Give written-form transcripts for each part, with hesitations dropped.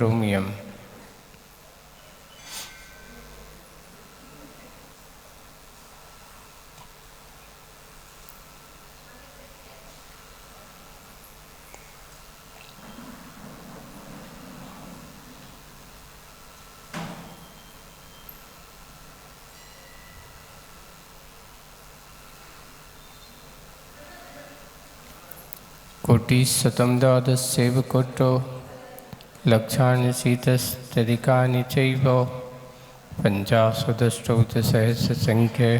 रोमियम। कोटि शतं द्वादशैव कोटो लक्षाणि शीतस्तदिकानि चैव पञ्चाशदष्टोत्तरसहस्रसङ्ख्ये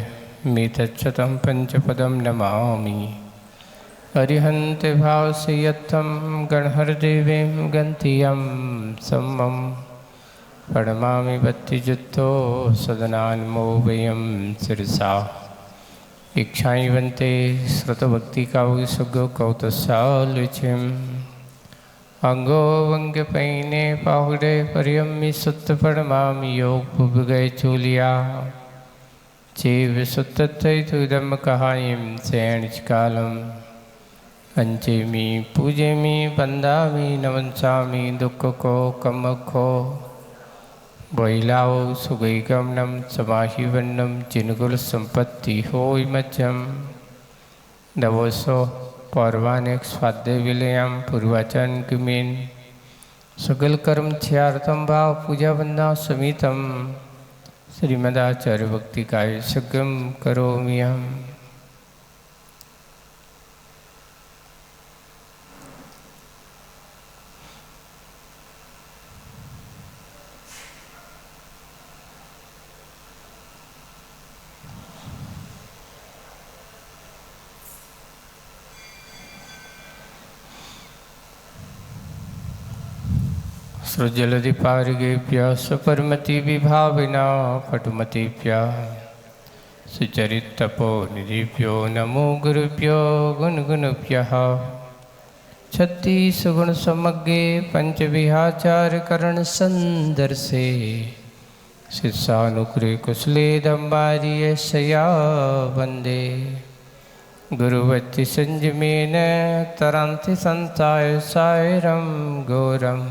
मितच्छतं पञ्चपदं नमामि। अरिहन्ते भावसे यत्थं गणहरदेवीं गन्तियं सम्मं प्रणमामि भक्तियुक्तो सदनान्मो वयं शिरसा। इच्छाइवन्ते श्रुतभक्तिकावसुगो कौतसालुचिम् अंगो वंग्यपैने पाहुडे पर्यम्मि सुत्त प्रणमामि योग पुबगय चूलिया चेव सुत्तत्वैतुदम कहायं सेणिचकालम् अंचेमि पूजेमि वन्दामि नमंसामि दुःखको कमखो वैलाओ सुगैगमनं समाहिवन्नं जिनकुल संपत्ति होय मध्यम नवसो पौर्वानिक स्वाध्याय विलयम पूर्वाचन किमीन सगल कर्म छ्यार्थम भाव पूजा वंदना समितम श्रीमदाचार्य भक्ति काय सगम करोमि हम। सृजलधिपारिगेभ्यः स्वपरमति विभाविना पटुमतिभ्यः सुचरितपोनिधिभ्यो नमो गुरुभ्यो गुणगुणभ्यः। छत्तीसगुणसमग्रे पंचविहाचारकरणसन्दर्शे शिष्यानुग्रहे कुशले दम्बार्यशया वन्दे गुरुवच्चि संयमेन तरान्ति संसाय सायरं घोरम्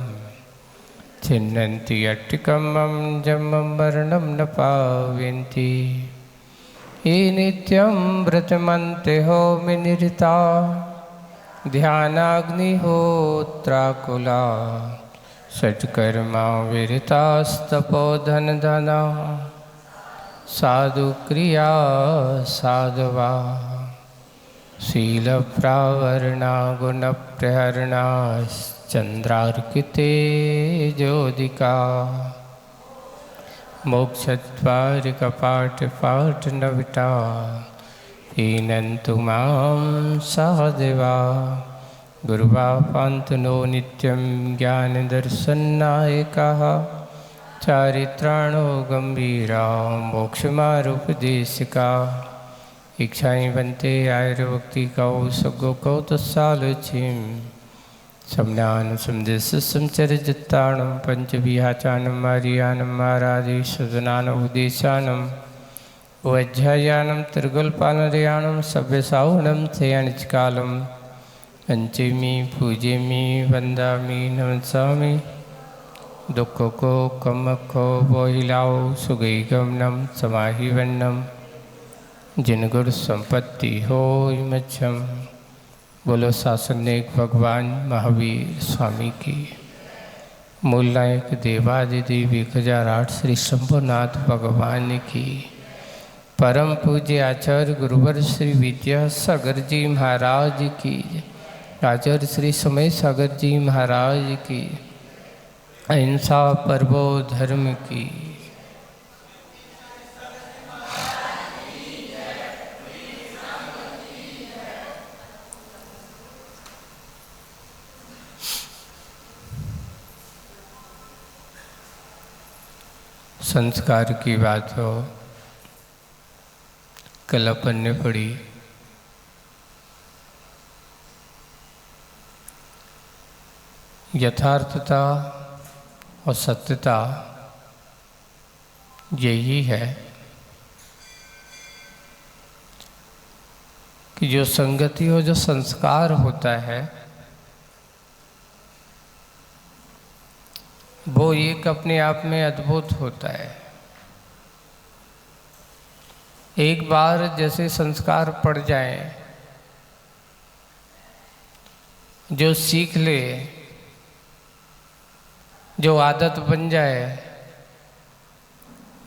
छिन्नन्ति अट्टिकम्मं जम्मं वर्णं न पावयन्ति ये नित्यं व्रतमन्ते होमिनिरता ध्यानाग्निहोत्राकुला षट्कर्मा विरतास्तपोधनधना साधुक्रिया साधवा शीलप्रावरणा गुणप्रहरणा चंद्रार्किते ज्योतिका मोक्षद्वारिकपाट नविटा हीनन्तु मां सहदेवा गुरुवापान्तनो नित्यं ज्ञानदर्शननायकः चारित्राणो गम्भीरा मोक्षमारुपदेशिका इच्छाइवन्ते आयुर्भक्ति कौ कौतसालुचिम् समज्ञान समदेश समचरजित्ताणं पंचविहाचानं आर्यानं आराधीशदनानं उदेशानं वज्रयानं त्रिगुलपालनयानं सभ्यसाहुनं शयनचिकालं अंचेमि पूजेमि वन्दामि नमसामि दुःखको कमखो वहिलाओ सुगैगमनं समाहिवन्नं जिनगुरु संपत्ति होय मध्यम। बोलो शासनिक भगवान महावीर स्वामी की। मूल नायक देवादिदेव 1008 श्री शंभुनाथ भगवान की। परम पूज्य आचार्य गुरुवर श्री विद्यासागर जी महाराज की। आचार्य श्री समय सागर जी महाराज की। अहिंसा परमो धर्म की। संस्कार की बात हो, कल अपन ने पढ़ी यथार्थता और सत्यता यही है कि जो संगति हो, जो संस्कार होता है वो एक अपने आप में अद्भुत होता है। एक बार जैसे संस्कार पड़ जाए, जो सीख ले, जो आदत बन जाए,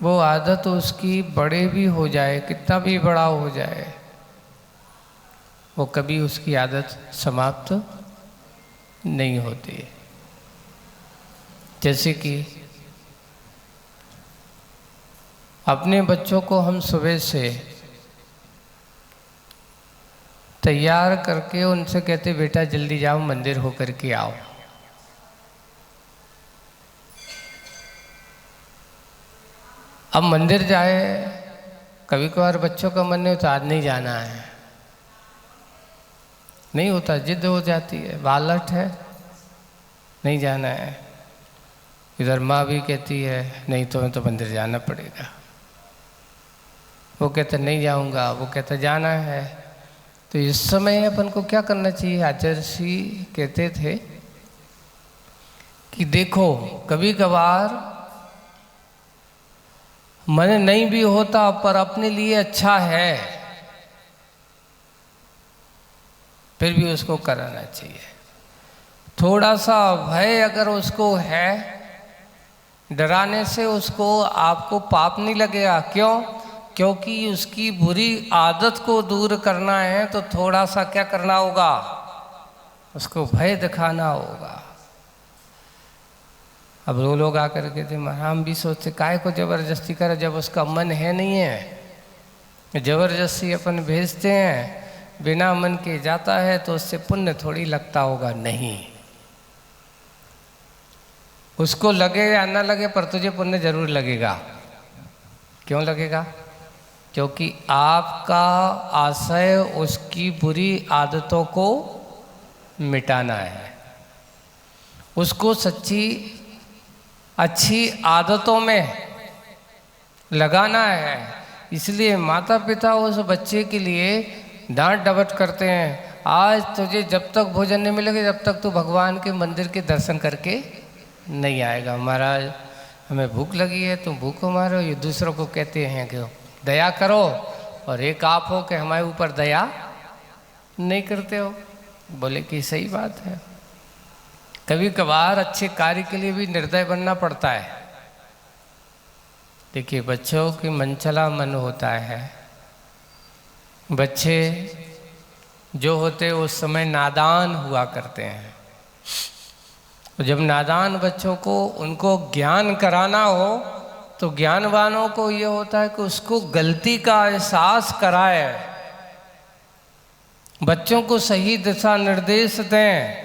वो आदत उसकी बड़े भी हो जाए, कितना भी बड़ा हो जाए, वो कभी उसकी आदत समाप्त नहीं होती। जैसे कि अपने बच्चों को हम सुबह से तैयार करके उनसे कहते बेटा जल्दी जाओ मंदिर होकर के आओ। अब मंदिर जाए, कभी कभार बच्चों का मन नहीं होता आज नहीं जाना है, नहीं होता, जिद हो जाती है, बालट है, नहीं जाना है। इधर माँ भी कहती है नहीं तुम्हें तो मंदिर जाना पड़ेगा, वो कहता नहीं जाऊंगा, वो कहता जाना है। तो इस समय अपन को क्या करना चाहिए? आचार्य श्री कहते थे कि देखो कभी कभार मन नहीं भी होता पर अपने लिए अच्छा है, फिर भी उसको कराना चाहिए। थोड़ा सा भय अगर उसको है, डराने से उसको आपको पाप नहीं लगेगा। क्यों? क्योंकि उसकी बुरी आदत को दूर करना है तो थोड़ा सा क्या करना होगा? उसको भय दिखाना होगा। अब वो लोग आकर के थे, हम भी सोचते काहे को जबरदस्ती करे, जब उसका मन है नहीं है, जबरदस्ती अपन भेजते हैं, बिना मन के जाता है तो उससे पुण्य थोड़ी लगता होगा। नहीं, उसको लगे या ना लगे पर तुझे पुण्य जरूर लगेगा। क्यों लगेगा? क्योंकि आपका आशय उसकी बुरी आदतों को मिटाना है, उसको सच्ची अच्छी आदतों में लगाना है। इसलिए माता पिता उस बच्चे के लिए डांट डपट करते हैं, आज तुझे जब तक भोजन नहीं मिलेगा जब तक तू भगवान के मंदिर के दर्शन करके नहीं आएगा। महाराज हमें भूख लगी है, तुम भूखो मारो। ये दूसरों को कहते हैं कि दया करो, और एक आप हो कि हमारे ऊपर दया नहीं करते हो। बोले कि सही बात है, कभी कभार अच्छे कार्य के लिए भी निर्दय बनना पड़ता है। देखिए बच्चों की मनचला मन होता है, बच्चे जो होते उस समय नादान हुआ करते हैं। तो जब नादान बच्चों को उनको ज्ञान कराना हो तो ज्ञानवानों को ये होता है कि उसको गलती का एहसास कराए, बच्चों को सही दिशा निर्देश दें,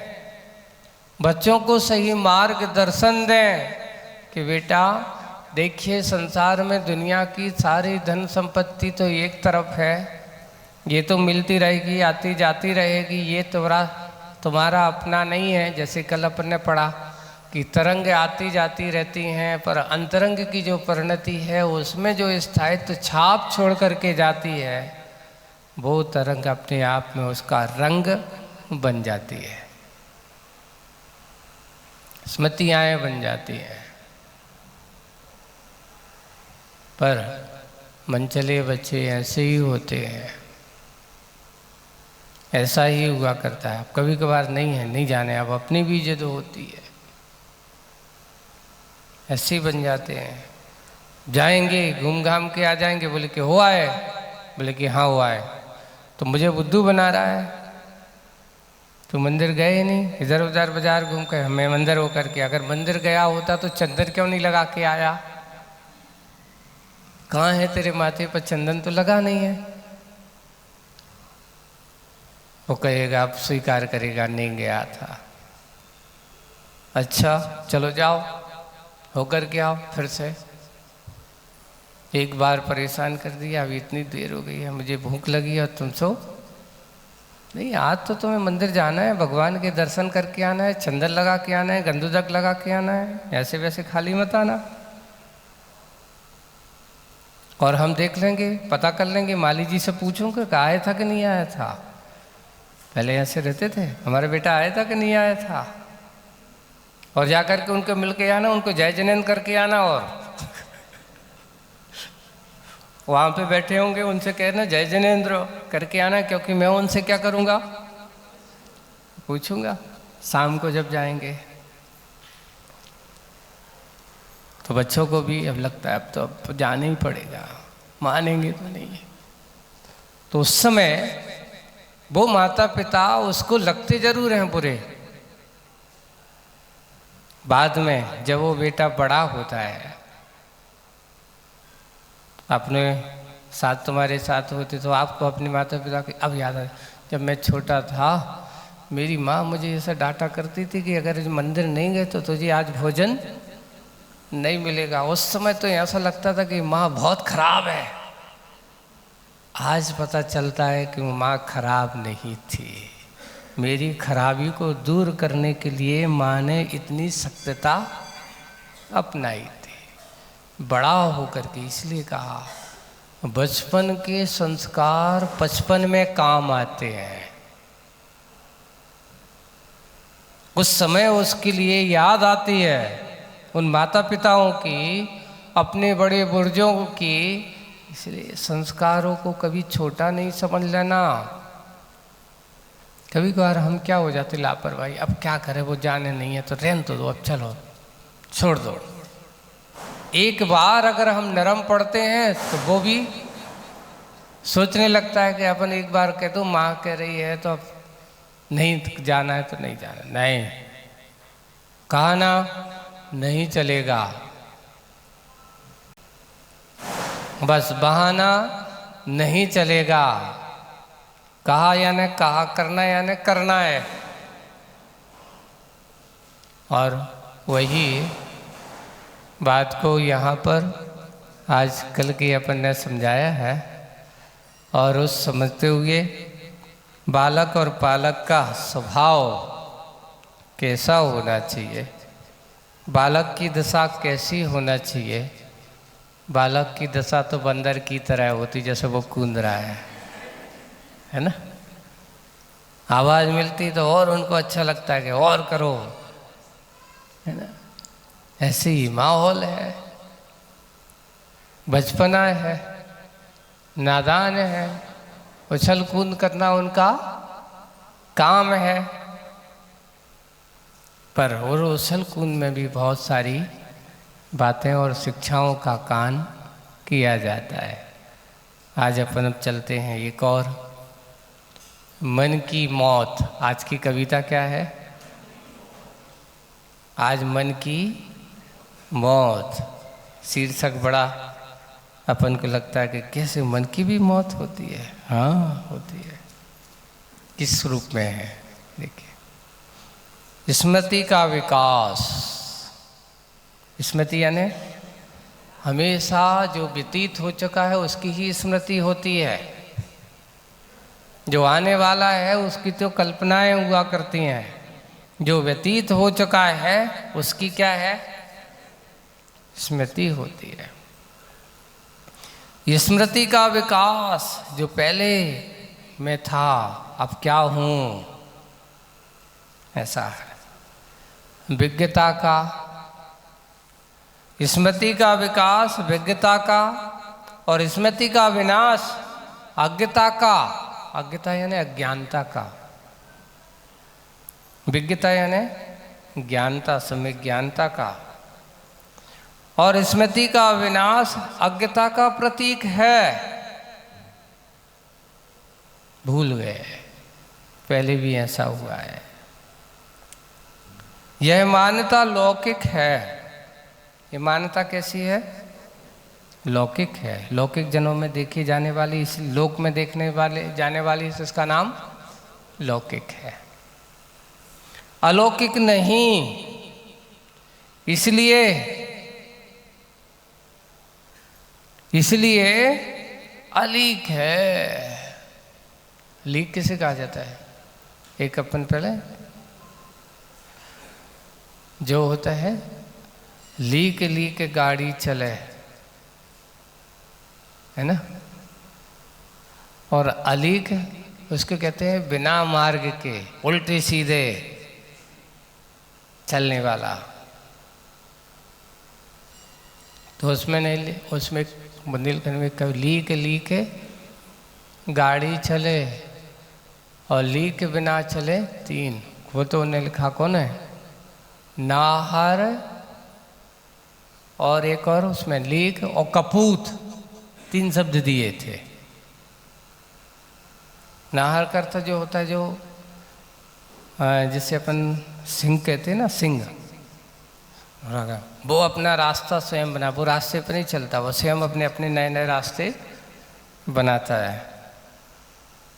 बच्चों को सही मार्गदर्शन दें कि बेटा देखिए संसार में दुनिया की सारी धन संपत्ति तो एक तरफ है, ये तो मिलती रहेगी आती जाती रहेगी, ये तुम्हारा अपना नहीं है। जैसे कल अपन ने पढ़ा कि तरंग आती जाती रहती हैं, पर अंतरंग की जो परिणति है उसमें जो स्थायित्व छाप छोड़ करके जाती है, वो तरंग अपने आप में उसका रंग बन जाती है, स्मृतियाँ बन जाती हैं। पर मनचले बच्चे ऐसे ही होते हैं, ऐसा ही हुआ करता है। अब कभी कभार नहीं है, नहीं जाने, अब अपनी भी जिद होती है, ऐसे ही बन जाते हैं। जाएंगे घूम घाम के आ जाएंगे, बोले कि हो आए, बोले कि हाँ हुआ है, तो मुझे बुद्धू बना रहा है, तो मंदिर गए ही नहीं, इधर उधर बाजार घूम के हमें मंदिर होकर के। अगर मंदिर गया होता तो चंदन क्यों नहीं लगा के आया? कहाँ है तेरे माथे पर चंदन? तो लगा नहीं है। वो कहेगा, आप स्वीकार करेगा नहीं गया था। अच्छा चलो जाओ, होकर के आओ फिर से। एक बार परेशान कर दिया, अभी इतनी देर हो गई है, मुझे भूख लगी है और तुम सो नहीं। आज तो तुम्हें मंदिर जाना है, भगवान के दर्शन करके आना है, चंदन लगा के आना है, गंधोदक लगा के आना है, ऐसे वैसे खाली मत आना। और हम देख लेंगे, पता कर लेंगे, माली जी से पूछूंगा कि आया था कि नहीं आया था। पहले ऐसे रहते थे, हमारा बेटा आया था कि नहीं आया था। और जाकर के उनको मिल के आना, उनको जय जिनेंद्र करके आना, और वहाँ पे बैठे होंगे उनसे कहना जय जिनेंद्र करके आना, क्योंकि मैं उनसे क्या करूँगा, पूछूंगा शाम को जब जाएंगे। तो बच्चों को भी अब लगता है अब जाना ही पड़ेगा, मानेंगे तो नहीं। तो उस समय वो माता पिता उसको लगते जरूर हैं बुरे, बाद में जब वो बेटा बड़ा होता है, अपने साथ तुम्हारे साथ होते तो आपको अपने माता पिता की अब याद है, जब मैं छोटा था मेरी माँ मुझे ऐसा डांटा करती थी कि अगर मंदिर नहीं गए तो तुझे आज भोजन नहीं मिलेगा। उस समय तो ऐसा लगता था कि माँ बहुत खराब है। आज पता चलता है कि माँ खराब नहीं थी, मेरी खराबी को दूर करने के लिए माँ ने इतनी सख्तता अपनाई थी बड़ा होकर के। इसलिए कहा बचपन के संस्कार 55 में काम आते हैं। उस समय उसके लिए याद आती है उन माता पिताओं की, अपने बड़े बुजुर्गों की। इसलिए संस्कारों को कभी छोटा नहीं समझ लेना। कभी कभार हम क्या हो जाते लापरवाही, अब क्या करें वो जाने नहीं है तो रहने तो दो, अब चलो छोड़ दो। एक बार अगर हम नरम पड़ते हैं तो वो भी सोचने लगता है कि अपन एक बार कह दो माँ कह रही है तो अब नहीं जाना है तो नहीं जाना, नहीं कहा ना नहीं चलेगा, बस बहाना नहीं चलेगा। कहा यानी कहा, करना यानी करना है। और वही बात को यहाँ पर आज कल की अपन ने समझाया है। और उस समझते हुए बालक और पालक का स्वभाव कैसा होना चाहिए, बालक की दशा कैसी होना चाहिए। बालक की दशा तो बंदर की तरह होती, जैसे वो कूद रहा है ना। आवाज़ मिलती तो और उनको अच्छा लगता है कि और करो, है ना। ऐसे ही माहौल है, बचपना है, नादान है, उछल कूद करना उनका काम है। पर और उछल कूद में भी बहुत सारी बातें और शिक्षाओं का कान किया जाता है। आज अपन अब चलते हैं एक और, मन की मौत। आज की कविता क्या है, आज मन की मौत। शीर्षक बड़ा अपन को लगता है कि कैसे मन की भी मौत होती है। हाँ होती है। किस रूप में है देखिए, स्मृति का विकास। स्मृति यानी हमेशा जो व्यतीत हो चुका है उसकी ही स्मृति होती है। जो आने वाला है उसकी तो कल्पनाएं हुआ करती हैं, जो व्यतीत हो चुका है उसकी क्या है, स्मृति होती है। स्मृति का विकास, जो पहले मैं था अब क्या हूँ, ऐसा है। विज्ञता का, स्मृति का विकास विज्ञता का, और स्मृति का विनाश अज्ञता का। अज्ञता यानी अज्ञानता का, विज्ञता यानी ज्ञानता, समय ज्ञानता का, और स्मृति का विनाश अज्ञता का प्रतीक है। भूल गए, पहले भी ऐसा हुआ है। यह मान्यता लौकिक है। ये मान्यता कैसी है, लौकिक है। लौकिक जनों में देखी जाने वाली, इस लोक में देखने वाले जाने वाली, इसका नाम लौकिक है, अलौकिक नहीं। इसलिए अलीक है। लीक किसे कहा जाता है, एक अपन पहले जो होता है लीक लीक गाड़ी चले, है ना। और अलीक उसको कहते हैं बिना मार्ग के, उल्टे सीधे। चलने वाला। तो उसमें नहीं, उसमें बुंदेलखंड में कभी ली के गाड़ी चले और ली के बिना चले तीन। वो तो उन्हें लिखा कौन है? नाहर और एक और उसमें लीक और कपूत, तीन शब्द दिए थे। नाहर का अर्थ जो होता है, जो जिसे अपन सिंह कहते हैं ना, सिंह, वो अपना रास्ता स्वयं बना, वो रास्ते पर नहीं चलता, वो स्वयं अपने अपने नए नए रास्ते बनाता है।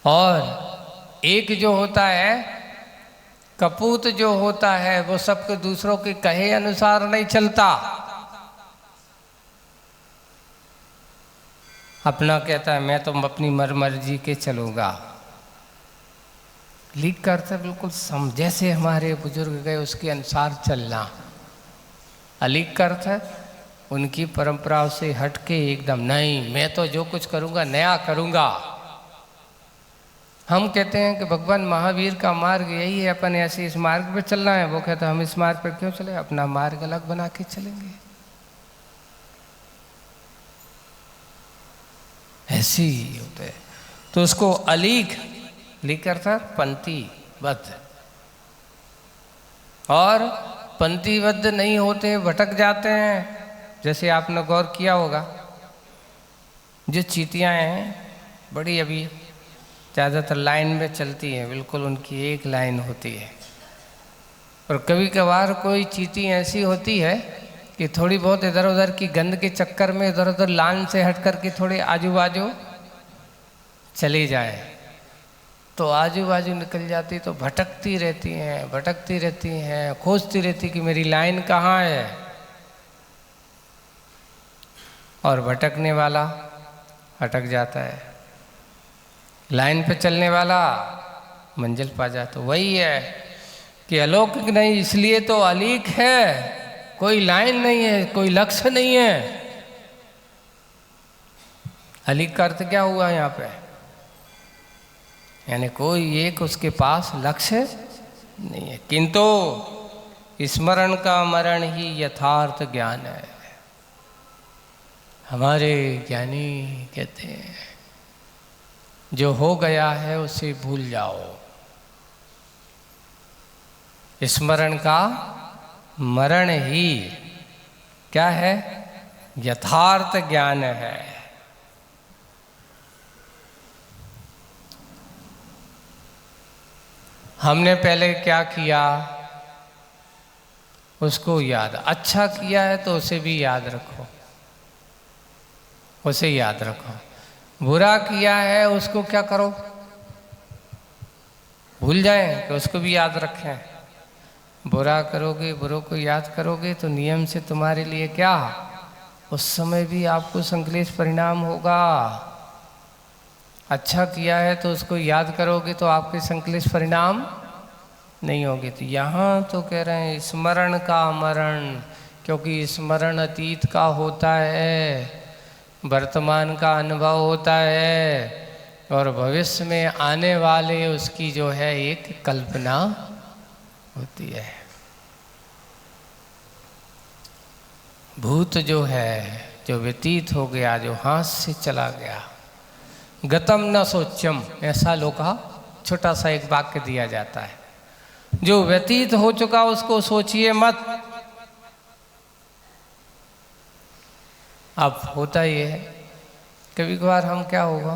और एक जो होता है कपूत, जो होता है वो सबके दूसरों के कहे अनुसार नहीं चलता, अपना कहता है मैं तो अपनी मर्जी के चलूँगा। लीक का अर्थ है बिल्कुल जैसे हमारे बुजुर्ग गए उसके अनुसार चलना। अलीक का अर्थ है उनकी परंपराओं से हट के एकदम नहीं, मैं तो जो कुछ करूँगा नया करूँगा। हम कहते हैं कि भगवान महावीर का मार्ग यही है, अपन ऐसे इस मार्ग पर चलना है। वो कहता है हम इस मार्ग पर क्यों चले, अपना मार्ग अलग बना के चलेंगे। ऐसे ही होते हैं। तो उसको अलीक, लीक अर्थात पंक्तिबद्ध, और पंक्तिबद्ध नहीं होते, भटक जाते हैं। जैसे आपने गौर किया होगा, जो चींटियाँ हैं बड़ी अभी ज़्यादातर लाइन में चलती हैं, बिल्कुल उनकी एक लाइन होती है। और कभी कभार कोई चींटी ऐसी होती है कि थोड़ी बहुत इधर उधर की गंद के चक्कर में इधर उधर लाइन से हट कर के थोड़े आजू बाजू चली जाए, तो आजू बाजू निकल जाती, तो भटकती रहती हैं, खोजती रहती कि मेरी लाइन कहाँ है। और भटकने वाला अटक जाता है, लाइन पे चलने वाला मंजिल पा जाता। तो वही है कि अलौकिक नहीं, इसलिए तो अलीक है। कोई लाइन नहीं है, कोई लक्ष्य नहीं है। अलीक का अर्थ क्या हुआ यहाँ पे? यानी कोई एक उसके पास लक्ष्य नहीं है। किंतु स्मरण का मरण ही यथार्थ ज्ञान है। हमारे ज्ञानी कहते हैं जो हो गया है उसे भूल जाओ। स्मरण का मरण ही क्या है? यथार्थ ज्ञान है। हमने पहले क्या किया उसको याद, अच्छा किया है तो उसे भी याद रखो, उसे याद रखो। बुरा किया है उसको क्या करो, भूल जाएं कि उसको भी याद रखें। बुरा करोगे, बुरों को याद करोगे तो नियम से तुम्हारे लिए क्या, उस समय भी आपको संकलेश परिणाम होगा। अच्छा किया है तो उसको याद करोगे तो आपके संकलेश परिणाम नहीं होंगे। तो यहाँ तो कह रहे हैं स्मरण का मरण, क्योंकि स्मरण अतीत का होता है, वर्तमान का अनुभव होता है, और भविष्य में आने वाले उसकी जो है एक कल्पना होती है। भूत जो है, जो व्यतीत हो गया, जो हाथ से चला गया, गतम न सोच्यम, ऐसा लोका छोटा सा एक वाक्य दिया जाता है। जो व्यतीत हो चुका उसको सोचिए मत। अब होता ये है कभी कभार हम क्या होगा,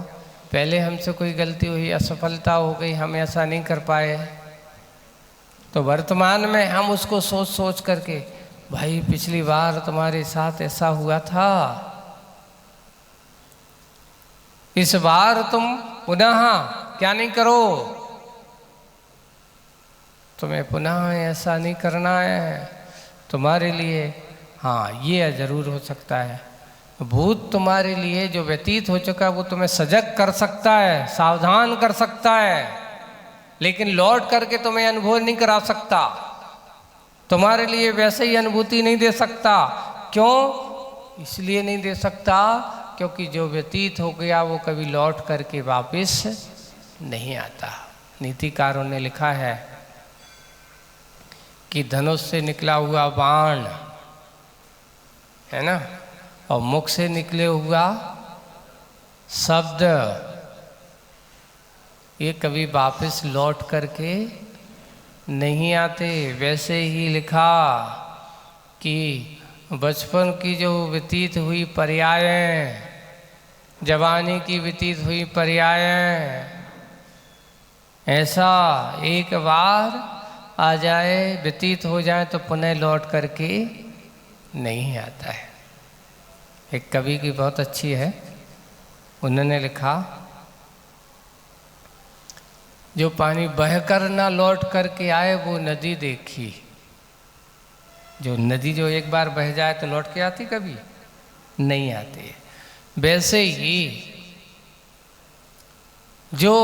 पहले हमसे कोई गलती हुई, असफलता हो गई, हम ऐसा नहीं कर पाए, तो वर्तमान में हम उसको सोच सोच करके, भाई पिछली बार तुम्हारे साथ ऐसा हुआ था, इस बार तुम पुनः क्या नहीं करो, तुम्हें पुनः ऐसा नहीं करना है तुम्हारे लिए। हाँ ये जरूर हो सकता है, भूत तुम्हारे लिए जो व्यतीत हो चुका है वो तुम्हें सजग कर सकता है, सावधान कर सकता है, लेकिन लौट करके तुम्हें अनुभव नहीं करा सकता, तुम्हारे लिए वैसे ही अनुभूति नहीं दे सकता। क्यों? इसलिए नहीं दे सकता क्योंकि जो व्यतीत हो गया वो कभी लौट करके वापस नहीं आता। नीतिकारों ने लिखा है कि धनुष से निकला हुआ बाण है ना, और मुख से निकले हुआ शब्द, ये कभी वापस लौट करके नहीं आते। वैसे ही लिखा कि बचपन की जो व्यतीत हुई पर्यायें, जवानी की व्यतीत हुई पर्यायें, ऐसा एक बार आ जाए, व्यतीत हो जाए तो पुनः लौट करके नहीं आता है। एक कवि की बहुत अच्छी है, उन्होंने लिखा, जो पानी बहकर ना लौट करके आए वो नदी देखी। जो नदी जो एक बार बह जाए तो लौट के आती कभी नहीं आती। वैसे ही जो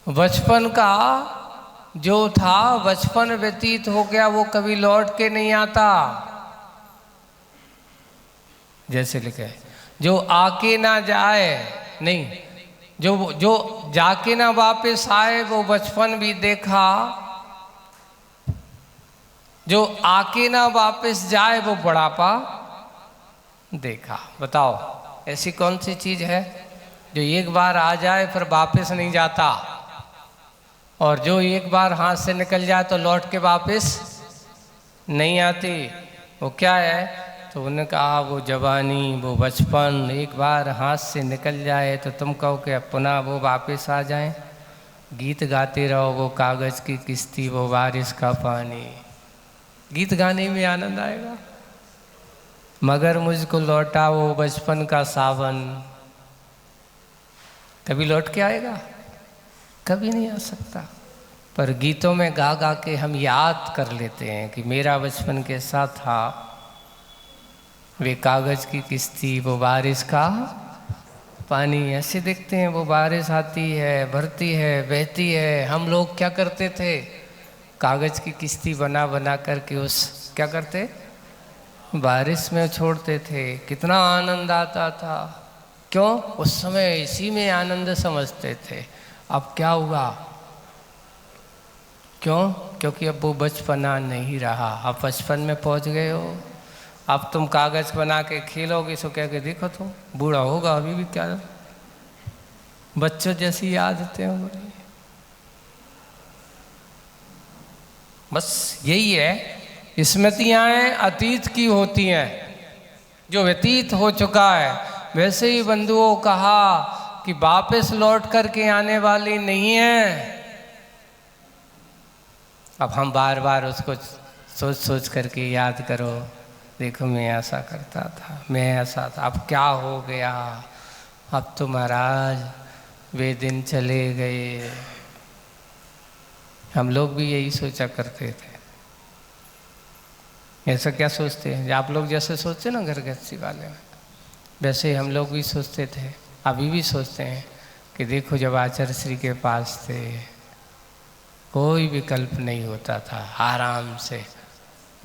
बचपन का जो था, बचपन व्यतीत हो गया, वो कभी लौट के नहीं आता। जैसे लिखे, जो आके ना जाए, नहीं, जो जाके ना वापस आए वो बचपन भी देखा, जो आके ना वापस जाए वो बुढ़ापा देखा। बताओ ऐसी कौन सी चीज है जो एक बार आ जाए फिर वापस नहीं जाता, और जो एक बार हाथ से निकल जाए तो लौट के वापस नहीं आती? वो क्या है? तो उन्होंने कहा वो जवानी, वो बचपन एक बार हाथ से निकल जाए तो तुम कहो कि पुनः वो वापस आ जाए। गीत गाते रहो, वो कागज़ की किश्ती, वो बारिश का पानी। गीत गाने में आनंद आएगा, मगर मुझको लौटा वो बचपन का सावन। कभी लौट के आएगा? कभी नहीं आ सकता। पर गीतों में गा गा के हम याद कर लेते हैं कि मेरा बचपन कैसा था, वे कागज़ की किश्ती, वो बारिश का पानी। ऐसे देखते हैं वो बारिश आती है, भरती है, बहती है। हम लोग क्या करते थे? कागज़ की किश्ती बना बना करके उस क्या करते, बारिश में छोड़ते थे। कितना आनंद आता था। क्यों? उस समय इसी में आनंद समझते थे। अब क्या हुआ? क्यों? क्योंकि अब वो बचपना नहीं रहा। अब बचपन में पहुंच गए हो, अब तुम कागज़ बना के खेलोगे सो कह के देखो तो बूढ़ा होगा अभी भी क्या बच्चों जैसी आदतें हो रही। बस यही है, स्मृतियाँ अतीत की होती हैं, जो व्यतीत हो चुका है। वैसे ही बंधुओं कहा कि वापस लौट करके आने वाली नहीं है। अब हम बार बार उसको सोच सोच करके याद करो, देखो मैं ऐसा करता था, मैं ऐसा था, अब क्या हो गया? अब तो महाराज वे दिन चले गए। हम लोग भी यही सोचा करते थे। ऐसा क्या सोचते हैं? आप लोग जैसे सोचते ना घर गृहस्थी वाले में, वैसे हम लोग भी सोचते थे, अभी भी सोचते हैं कि देखो जब आचार्य श्री के पास थे कोई विकल्प नहीं होता था, आराम से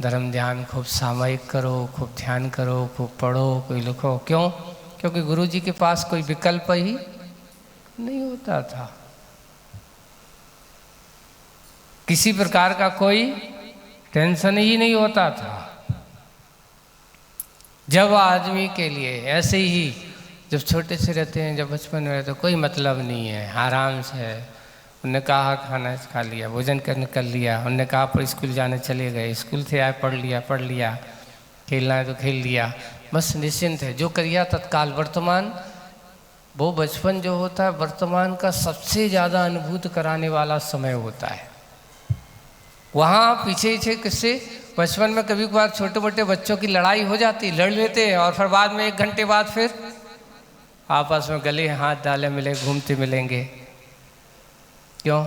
धर्म ध्यान खूब सामयिक करो, खूब ध्यान करो, खूब पढ़ो, कोई लिखो। क्यों? क्योंकि गुरु जी के पास कोई विकल्प ही नहीं होता था, किसी प्रकार का कोई टेंशन ही नहीं होता था। जब आदमी के लिए ऐसे ही जब छोटे से रहते हैं, जब बचपन में रहते, कोई मतलब नहीं है, आराम से उनने कहा खाना खा लिया, भोजन करने कर लिया, उनने कहा पर स्कूल जाने चले गए, स्कूल से आए पढ़ लिया, खेलना है तो खेल लिया, बस निश्चिंत है। जो करिया तत्काल। वर्तमान, वो बचपन जो होता है वर्तमान का सबसे ज़्यादा अनुभूत कराने वाला समय होता है। वहाँ पीछे पीछे किससे बचपन में कभी कभार छोटे मोटे बच्चों की लड़ाई हो जाती, लड़ लेते हैं, और फिर बाद में 1 घंटे बाद फिर आपस में गले हाथ डाले मिले, घूमते मिलेंगे। क्यों?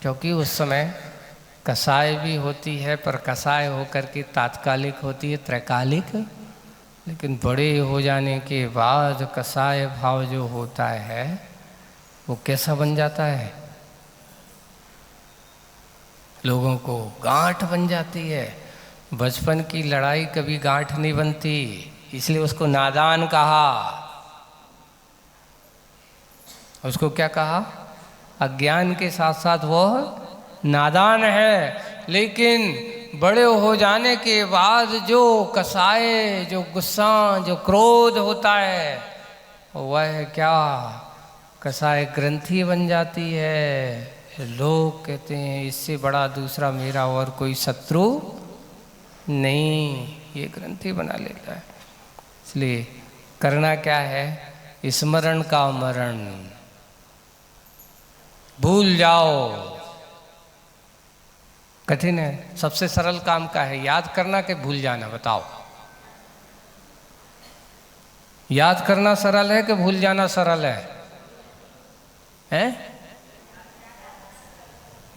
क्योंकि उस समय कसाय भी होती है, पर कसाय होकर के तात्कालिक होती है, त्रैकालिक। लेकिन बड़े हो जाने के बाद कसाय भाव जो होता है वो कैसा बन जाता है? लोगों को गांठ बन जाती है। बचपन की लड़ाई कभी गांठ नहीं बनती, इसलिए उसको नादान कहा। उसको क्या कहा? अज्ञान के साथ साथ वो नादान है। लेकिन बड़े हो जाने के बाद जो कसाए, जो गुस्सा, जो क्रोध होता है, वह क्या कसाय ग्रंथि बन जाती है। लोग कहते हैं इससे बड़ा दूसरा मेरा और कोई शत्रु नहीं, ये ग्रंथि बना लेता है। इसलिए करना क्या है, स्मरण का मरण, भूल जाओ। कठिन है, सबसे सरल काम का है याद करना कि भूल जाना, बताओ। याद करना सरल है कि भूल जाना सरल है? हैं?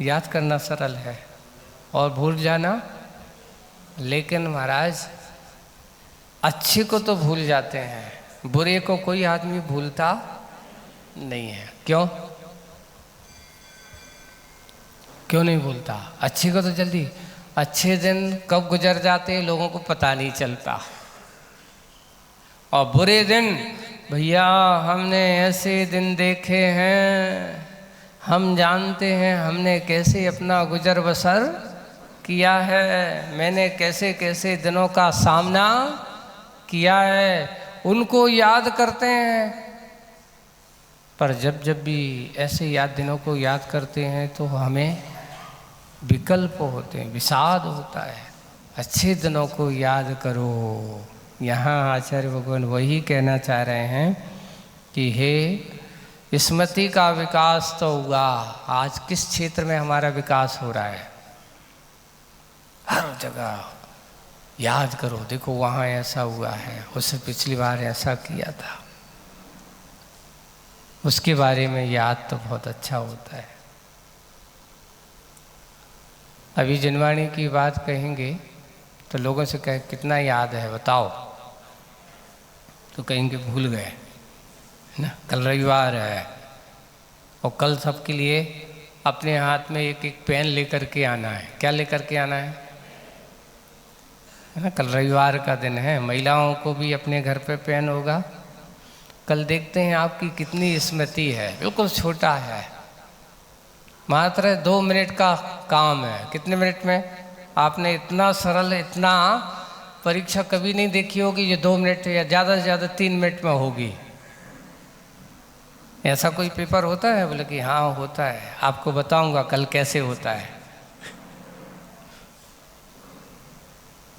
याद करना सरल है और भूल जाना, लेकिन महाराज अच्छे को तो भूल जाते हैं, बुरे को कोई आदमी भूलता नहीं है। क्यों नहीं भूलता? अच्छे को तो जल्दी, अच्छे दिन कब गुजर जाते हैं लोगों को पता नहीं चलता, और बुरे दिन, भैया हमने ऐसे दिन देखे हैं, हम जानते हैं हमने कैसे अपना गुजर बसर किया है, मैंने कैसे कैसे दिनों का सामना किया है, उनको याद करते हैं। पर जब भी ऐसे दिनों को याद करते हैं तो हमें विकल्प होते हैं, विषाद होता है। अच्छे दिनों को याद करो। यहाँ आचार्य भगवान वही कहना चाह रहे हैं कि हे स्मृति का विकास तो हुआ। आज किस क्षेत्र में हमारा विकास हो रहा है? हर जगह याद करो, देखो वहाँ ऐसा हुआ है, उससे पिछली बार ऐसा किया था, उसके बारे में याद तो बहुत अच्छा होता है। अभी जनवाणी की बात कहेंगे तो लोगों से कहे कितना याद है बताओ, तो कहेंगे भूल गए ना, कल रविवार है, और कल सबके लिए अपने हाथ में एक एक पेन लेकर के आना है। क्या लेकर के आना है ना? कल रविवार का दिन है, महिलाओं को भी अपने घर पे पेन होगा। कल देखते हैं आपकी कितनी स्मृति है, बिल्कुल छोटा है, मात्र 2 मिनट का काम है। कितने मिनट में आपने इतना सरल, इतना परीक्षा कभी नहीं देखी होगी जो 2 मिनट या ज़्यादा से ज़्यादा 3 मिनट में होगी। ऐसा कोई पेपर होता है? बोले कि हाँ होता है, आपको बताऊंगा कल कैसे होता है,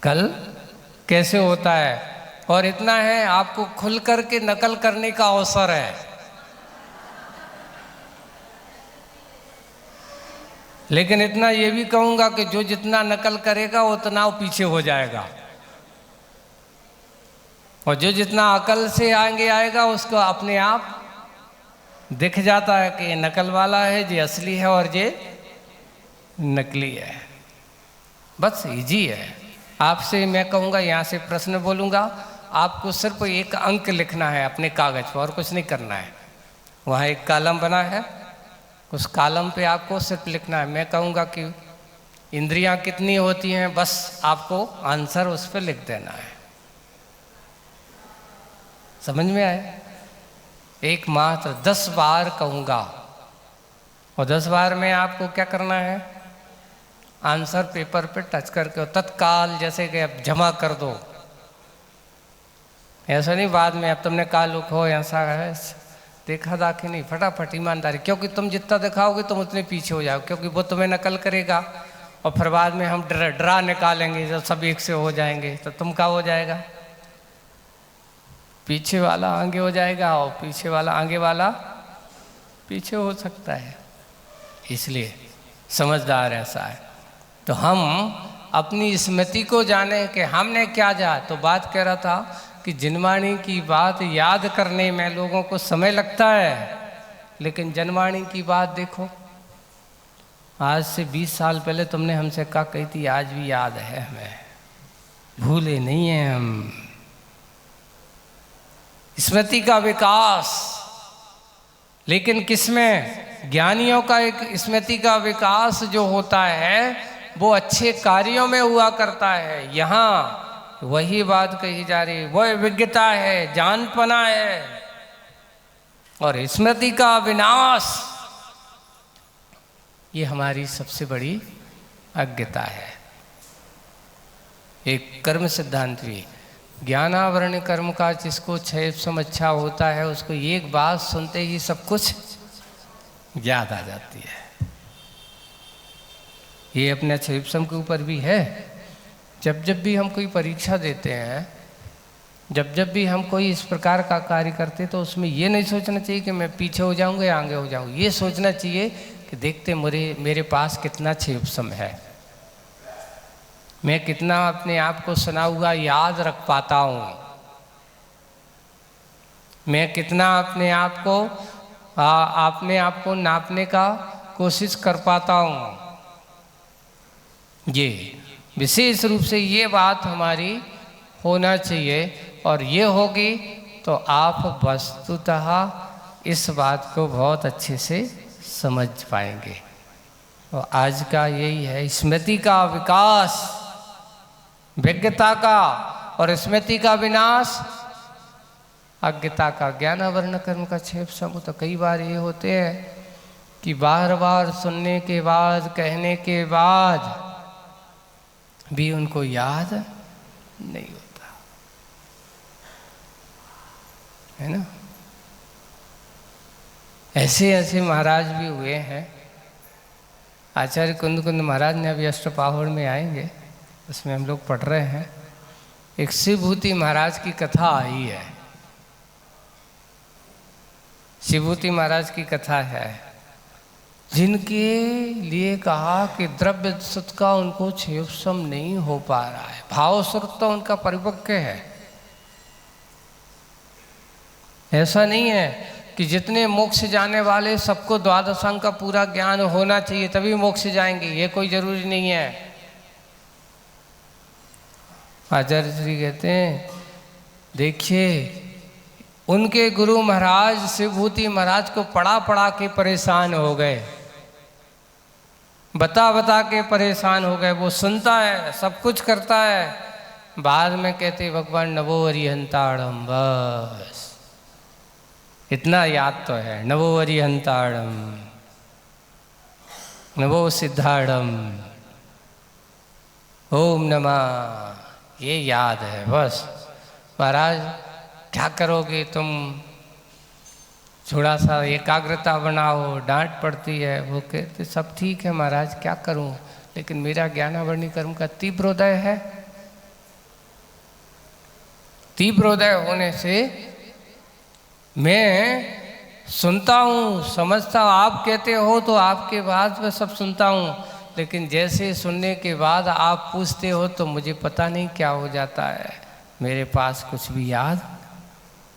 कल कैसे होता है। और इतना है, आपको खुल करके नकल करने का अवसर है, लेकिन इतना ये भी कहूंगा कि जो जितना नकल करेगा उतना वो पीछे हो जाएगा, और जो जितना अकल से आगे आएगा उसको अपने आप दिख जाता है कि ये नकल वाला है, ये असली है और ये नकली है। बस इजी है। आपसे मैं कहूँगा, यहाँ से प्रश्न बोलूँगा, आपको सिर्फ 1 अंक लिखना है अपने कागज पर और कुछ नहीं करना है। वहाँ एक कॉलम बना है, उस कॉलम पे आपको सिर्फ लिखना है। मैं कहूँगा कि इंद्रियाँ कितनी होती हैं, बस आपको आंसर उस पर लिख देना है। समझ में आए? एक मात्र 10 बार कहूँगा, और 10 बार में आपको क्या करना है, आंसर पेपर पे टच करके तत्काल जैसे कि अब जमा कर दो। ऐसा नहीं बाद में अब तुमने कहा लिखो ऐसा है, देखा दाखी नहीं, फटाफट ईमानदारी। क्योंकि तुम जितना दिखाओगे तुम उतने पीछे हो जाओ, क्योंकि वो तुम्हें नकल करेगा और फिर बाद में हम ड्रा निकालेंगे, जब सब एक से हो जाएंगे तो तुम क्या हो जाएगा, पीछे वाला आगे हो जाएगा और पीछे वाला आगे वाला पीछे हो सकता है। इसलिए समझदार ऐसा है। तो हम अपनी स्मृति को जाने कि हमने क्या जाना। तो बात कह रहा था कि जनवाणी की बात याद करने में लोगों को समय लगता है, लेकिन जनवाणी की बात देखो, आज से 20 साल पहले तुमने हमसे क्या कही थी, आज भी याद है हमें, भूले नहीं हैं हम। स्मृति का विकास, लेकिन किसमें? ज्ञानियों का एक स्मृति का विकास जो होता है वो अच्छे कार्यों में हुआ करता है। यहाँ वही बात कही जा रही, वह विज्ञता है, जानपना है। और स्मृति का विनाश, ये हमारी सबसे बड़ी अज्ञता है। एक कर्म सिद्धांत भी, ज्ञानावरण कर्म का जिसको क्षयपसम अच्छा होता है उसको एक बात सुनते ही सब कुछ याद आ जाती है। ये अपने क्षयपसम के ऊपर भी है। जब जब भी हम कोई परीक्षा देते हैं, जब भी हम कोई इस प्रकार का कार्य करते तो उसमें ये नहीं सोचना चाहिए कि मैं पीछे हो जाऊंगा या आगे हो जाऊँ। ये सोचना चाहिए कि देखते मेरे पास कितना क्षयपसम है, मैं कितना अपने आप को सुना हुआ याद रख पाता हूँ, मैं कितना अपने आप को नापने का कोशिश कर पाता हूँ। ये विशेष रूप से ये बात हमारी होना चाहिए, और ये होगी तो आप वस्तुतः इस बात को बहुत अच्छे से समझ पाएंगे। तो आज का यही है, स्मृति का विकास विज्ञता का, और स्मृति का विनाश अज्ञता का। ज्ञानावरण कर्म का क्षयपसम तो कई बार ये होते हैं कि बार बार सुनने के बाद, कहने के बाद भी उनको याद नहीं होता है ना। ऐसे ऐसे महाराज भी हुए हैं। आचार्य कुंद महाराज ने अभी अष्टपाहुड़ में आएंगे, उसमें हम लोग पढ़ रहे हैं। एक शिवभूति महाराज की कथा आई है। शिवभूति महाराज की कथा है, जिनके लिए कहा कि द्रव्य सुत का उनको क्षयपसम नहीं हो पा रहा है, भाव सुत तो उनका परिपक्व है। ऐसा नहीं है कि जितने मोक्ष जाने वाले सबको द्वादशांग का पूरा ज्ञान होना चाहिए तभी मोक्ष जाएंगे, ये कोई जरूरी नहीं है। आचार्य श्री कहते हैं, देखिए उनके गुरु महाराज शिवभूति महाराज को पढ़ा के परेशान हो गए, बता के परेशान हो गए। वो सुनता है, सब कुछ करता है, बाद में कहते भगवान नवो अरिहंताड़म, बस इतना याद तो है, नवो अरिहंताड़म, नवो सिद्धाड़म, ओम नमः, ये याद है बस। महाराज क्या करोगे तुम, थोड़ा सा एकाग्रता बनाओ, डांट पड़ती है। वो कहते सब ठीक है महाराज, क्या करूं, लेकिन मेरा ज्ञानावरणी कर्म का तीव्रोदय है। तीव्रोदय होने से मैं सुनता हूँ, समझता हूँ, आप कहते हो तो आपके बाद में सब सुनता हूँ, लेकिन जैसे सुनने के बाद आप पूछते हो तो मुझे पता नहीं क्या हो जाता है, मेरे पास कुछ भी याद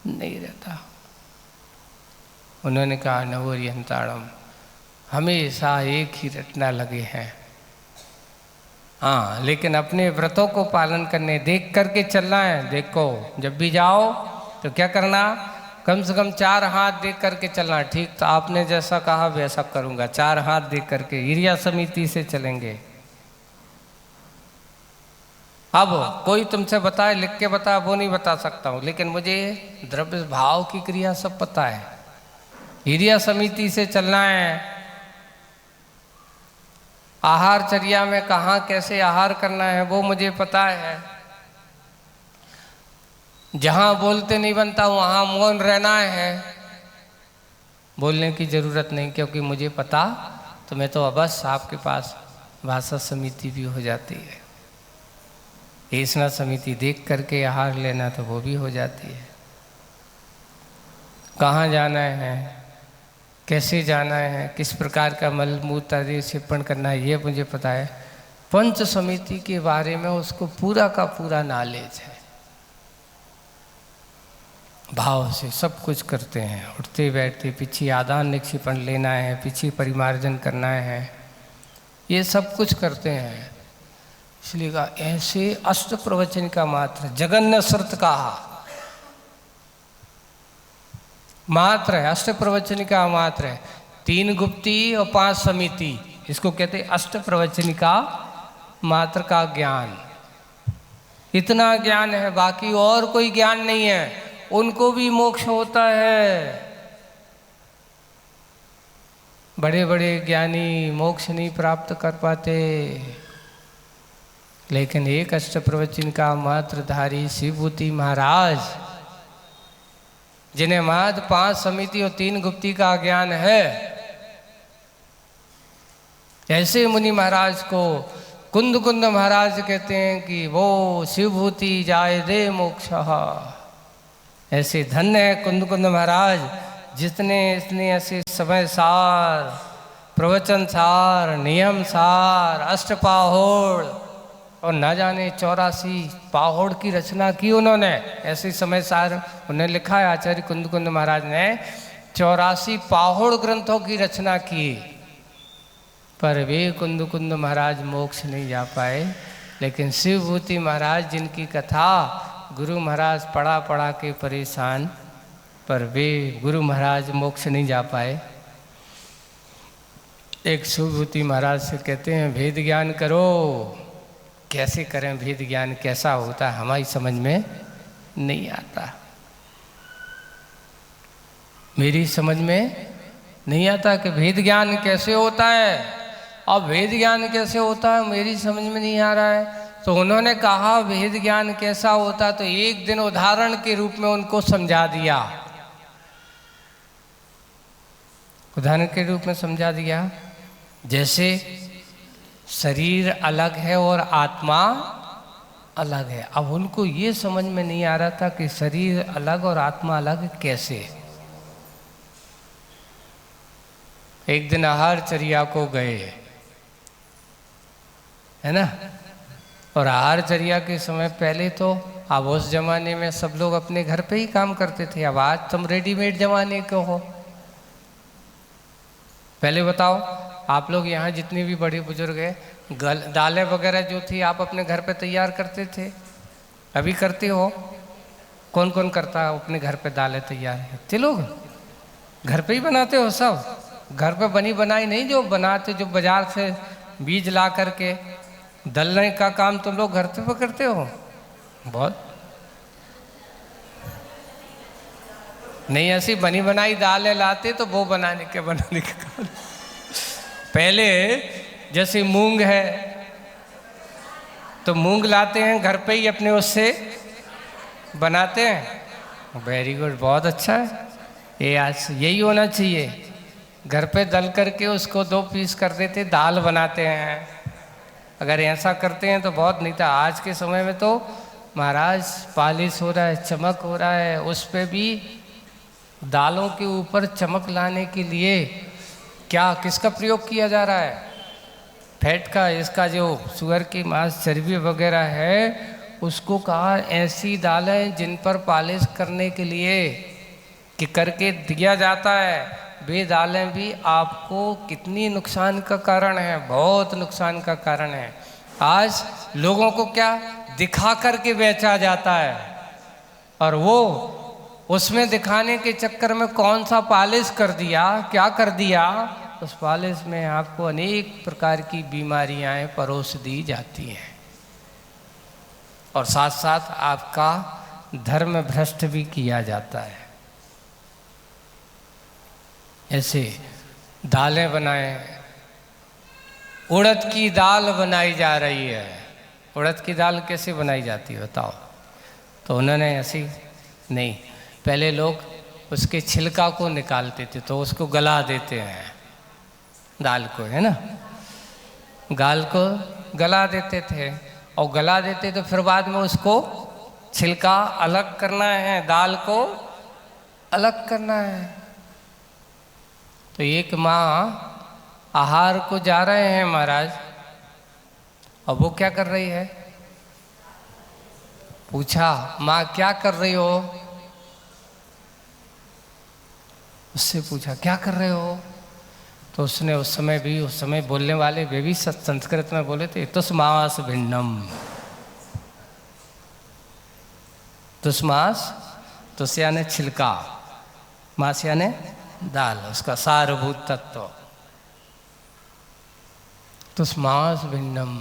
नहीं रहता। उन्होंने कहा नवो अरिहंताड़म, हमेशा एक ही रटना लगे हैं। हाँ, लेकिन अपने व्रतों को पालन करने, देख करके चलना है। देखो जब भी जाओ तो क्या करना, कम से कम 4 हाथ देख करके चलना। ठीक, तो आपने जैसा कहा वैसा करूँगा, 4 हाथ देख करके ईर्ष्या समिति से चलेंगे। अब कोई तुमसे बताए, लिख के बताए, वो नहीं बता सकता हूँ, लेकिन मुझे द्रव्य भाव की क्रिया सब पता है। ईर्ष्या समिति से चलना है। आहारचर्या में कहाँ कैसे आहार करना है वो मुझे पता है। जहाँ बोलते नहीं बनता वहाँ मौन रहना है, बोलने की जरूरत नहीं, क्योंकि मुझे पता, तो मैं तो बस आपके पास भाषा समिति भी हो जाती है, ऐसा समिति देख करके आहार लेना तो वो भी हो जाती है। कहाँ जाना है, कैसे जाना है, किस प्रकार का मल मूत्र आदि सेवन करना है, ये मुझे पता है। पंच समिति के बारे में उसको पूरा का पूरा नॉलेज है। भाव से सब कुछ करते हैं, उठते बैठते, पीछे आदान निक्षेपण लेना है, पीछे परिमार्जन करना है, ये सब कुछ करते हैं। इसलिए कहा ऐसे अष्ट प्रवचन का मात्र, जगन्य श्रुत कहा मात्र है, अष्ट प्रवचन का मात्र है। 3 गुप्ती और 5 समिति, इसको कहते अष्ट प्रवचन का मात्र का ज्ञान। इतना ज्ञान है, बाकी और कोई ज्ञान नहीं है। उनको भी मोक्ष होता है। बड़े बड़े ज्ञानी मोक्ष नहीं प्राप्त कर पाते, लेकिन एक अष्ट प्रवचन का मात्रधारी शिवभूति महाराज, जिन्हें महद 5 समिति और 3 गुप्ती का ज्ञान है, ऐसे मुनि महाराज को कुंद कुंद महाराज कहते हैं कि वो शिवभूति जाय दे मोक्ष। ऐसे धन्य है कुंद कुंद महाराज, जितने इसने ऐसे समय सार, प्रवचन सार, नियम सार, अष्टपाहोड़ और न जाने 84 पाहोड़ की रचना की उन्होंने। ऐसे समय सार उन्हें लिखा है आचार्य कुंद कुंद महाराज ने 84 पाहोड़ ग्रंथों की रचना की, पर वे कुंद कुंद महाराज मोक्ष नहीं जा पाए। लेकिन शिवभूति महाराज, जिनकी कथा गुरु महाराज पढ़ा पढ़ा के परेशान, पर वे गुरु महाराज मोक्ष नहीं जा पाए। एक शिवभूति महाराज से कहते हैं भेद ज्ञान करो। कैसे करें भेद ज्ञान, कैसा होता है हमारी समझ में नहीं आता, मेरी समझ में नहीं आता कि भेद ज्ञान कैसे होता है। अब भेद ज्ञान कैसे होता है मेरी समझ में नहीं आ रहा है। तो उन्होंने कहा भेद ज्ञान कैसा होता, तो एक दिन उदाहरण के रूप में उनको समझा दिया, उदाहरण के रूप में समझा दिया। जैसे शरीर अलग है और आत्मा अलग है। अब उनको ये समझ में नहीं आ रहा था कि शरीर अलग और आत्मा अलग कैसे। एक दिन आहारचर्या को गए, है ना, और आहारचर्या के समय पहले तो अब उस जमाने में सब लोग अपने घर पे ही काम करते थे। अब आज तुम रेडीमेड जमाने के हो। पहले बताओ, आप लोग यहाँ जितने भी बड़े बुजुर्ग हैं, दालें वगैरह जो थी आप अपने घर पे तैयार करते थे, अभी करते हो? कौन कौन करता है अपने घर पे दालें तैयार? इतने लोग घर पे ही बनाते हो सब? घर पे बनी बनाई नहीं, जो बनाते, जो बाजार से बीज ला करके दलने का काम तुम लोग घर पे करते हो? बहुत नहीं, ऐसी बनी बनाई दालें लाते तो वो बनाने के काम। पहले जैसे मूंग है तो मूंग लाते हैं घर पे ही, अपने उससे बनाते हैं। वेरी गुड, बहुत अच्छा है ये। आज यही होना चाहिए, घर पे दल करके उसको 2 पीस कर देते, दाल बनाते हैं। अगर ऐसा करते हैं तो बहुत, नहीं था आज के समय में तो महाराज पालिश हो रहा है, चमक हो रहा है, उस पे भी दालों के ऊपर चमक लाने के लिए क्या किसका प्रयोग किया जा रहा है? फैट का, इसका जो शुगर की मांस चर्बी वगैरह है उसको कहा ऐसी दालें जिन पर पालिश करने के लिए कि करके दिया जाता है, वे दालें भी आपको कितनी नुकसान का कारण है, बहुत नुकसान का कारण है। आज लोगों को क्या दिखा करके बेचा जाता है, और वो उसमें दिखाने के चक्कर में कौन सा पालिश कर दिया, क्या कर दिया, उस पालिश में आपको अनेक प्रकार की बीमारियां परोस दी जाती हैं, और साथ साथ आपका धर्म भ्रष्ट भी किया जाता है। ऐसे दालें बनाए, उड़द की दाल बनाई जा रही है। उड़द की दाल कैसे बनाई जाती है बताओ? तो उन्होंने ऐसी नहीं, पहले लोग उसके छिलका को निकालते थे तो उसको गला देते हैं, दाल को, है ना, दाल को गला देते थे, और गला देते तो फिर बाद में उसको छिलका अलग करना है, दाल को अलग करना है। तो एक माँ आहार को जा रहे हैं महाराज, और वो क्या कर रही है? पूछा, माँ क्या कर रही हो? उससे पूछा क्या कर रहे हो? तो उसने उस समय बोलने वाले वे भी संस्कृत में बोले थे, तुष्मास भिन्नम। तुष्मास, तुष यानी छिलका, मास यानी दाल, उसका सारभूत तत्व। तुष्मास भिन्नम।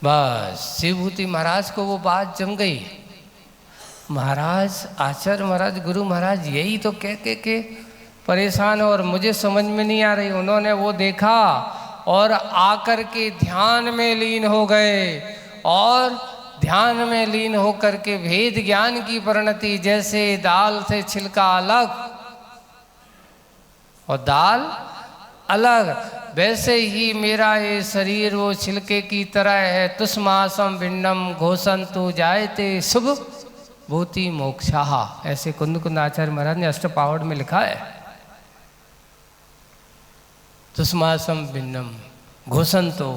बस शिवभूति महाराज को वो बात जम गई। महाराज, आचार्य महाराज, गुरु महाराज यही तो कह के परेशान, और मुझे समझ में नहीं आ रही। उन्होंने वो देखा और आकर के ध्यान में लीन हो गए, और ध्यान में लीन होकर के भेद ज्ञान की परिणति, जैसे दाल से छिलका अलग और दाल अलग, वैसे ही मेरा ये शरीर वो छिलके की तरह है। तुष्मासम भिन्नम घोषंतु जायते शुभ भूति मोक्षाहा, ऐसे कुंद कुंद आचार्य महाराज ने अष्टपावड़ में लिखा है। तुष्मासम भिन्नम घोषंतु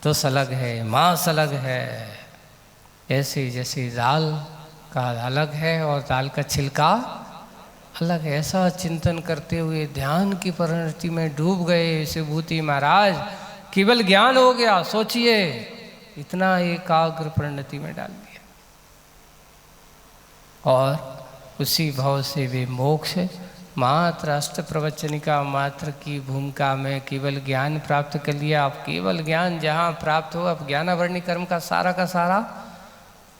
तुस अलग है, मांस अलग है, ऐसे जैसे दाल का अलग है और दाल का छिलका अलग है। ऐसा चिंतन करते हुए ध्यान की परिणति में डूब गए शिवभूति महाराज। केवल ज्ञान हो गया, सोचिए इतना एकाग्र परिणति में डाल दिया, और उसी भाव से वे मोक्ष मात्र अष्ट प्रवचनिका मात्र की भूमिका में केवल ज्ञान प्राप्त कर लिया। अब केवल ज्ञान जहाँ प्राप्त हो, अब ज्ञानावरणी कर्म का सारा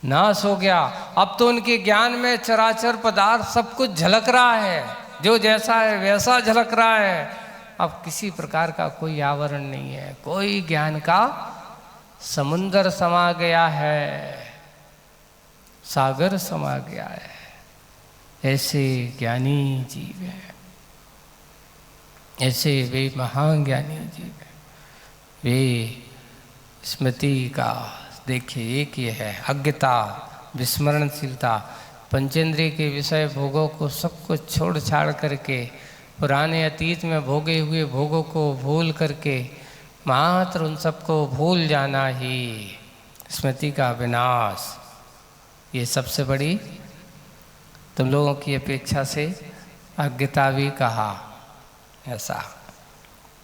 नाश हो गया। अब तो उनके ज्ञान में चराचर पदार्थ सब कुछ झलक रहा है, जो जैसा है वैसा झलक रहा है। अब किसी प्रकार का कोई आवरण नहीं है, कोई ज्ञान का समुंदर समा गया है, सागर समा गया है। ऐसे ज्ञानी जीव है, ऐसे वे महान ज्ञानी जीव है। वे स्मृति का देखिए एक ये है अज्ञता, विस्मरणशीलता, पंचेंद्रिय के विषय भोगों को सब कुछ छोड़ छाड़ करके, पुराने अतीत में भोगे हुए भोगों को भूल करके मात्र उन सबको भूल जाना ही स्मृति का विनाश। ये सबसे बड़ी तुम लोगों की अपेक्षा से अज्ञता भी कहा, ऐसा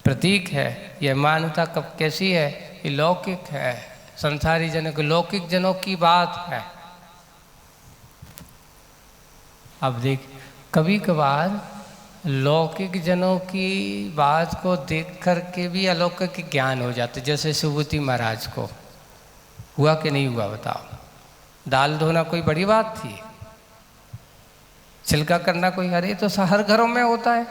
प्रतीक है। यह मान्यता कब कैसी है? ये लौकिक है, संसारी जनों को, लौकिक जनों की बात है। अब देख, कभी कभार लौकिक जनों की बात को देख करके भी अलौकिक ज्ञान हो जाते, जैसे शिवभूति महाराज को हुआ कि नहीं हुआ बताओ? दाल धोना कोई बड़ी बात थी? छिलका करना कोई, अरे तो हर घरों में होता है,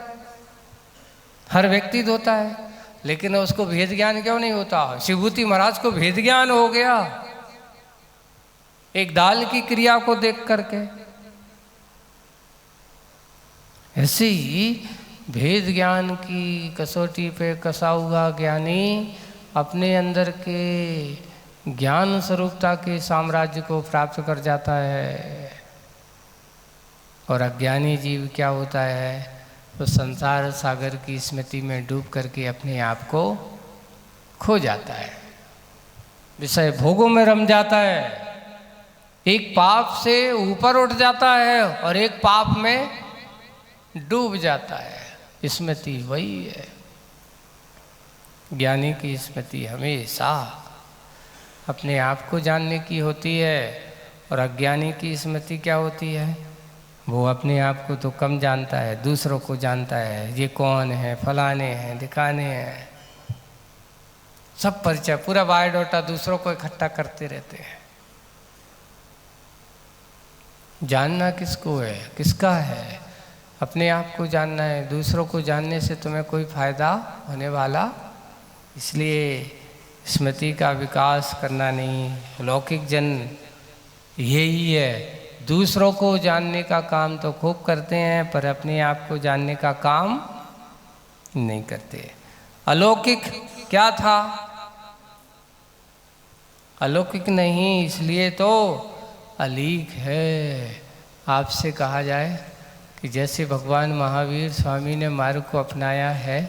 हर व्यक्ति धोता है, लेकिन उसको भेद ज्ञान क्यों नहीं होता? शिवभूति महाराज को भेद ज्ञान हो गया एक दाल की क्रिया को देख करके। ऐसे ही भेद ज्ञान की कसौटी पे कसा हुआ ज्ञानी अपने अंदर के ज्ञान स्वरूपता के साम्राज्य को प्राप्त कर जाता है। और अज्ञानी जीव क्या होता है? तो संसार सागर की स्मृति में डूब करके अपने आप को खो जाता है, विषय भोगों में रम जाता है, एक पाप से ऊपर उठ जाता है और एक पाप में डूब जाता है। स्मृति वही है, ज्ञानी की स्मृति हमेशा अपने आप को जानने की होती है, और अज्ञानी की स्मृति क्या होती है? वो अपने आप को तो कम जानता है, दूसरों को जानता है, ये कौन है, फलाने हैं, दिखाने हैं, सब परिचय, पूरा बायोडाटा दूसरों को इकट्ठा करते रहते हैं। जानना किसको है, किसका है? अपने आप को जानना है। दूसरों को जानने से तुम्हें कोई फायदा होने वाला, इसलिए स्मृति का विकास करना नहीं। लौकिक जन यही है, दूसरों को जानने का काम तो खूब करते हैं, पर अपने आप को जानने का काम नहीं करते। अलौकिक क्या था? अलौकिक नहीं, इसलिए तो अलीक है। आपसे कहा जाए कि जैसे भगवान महावीर स्वामी ने मार्ग को अपनाया है,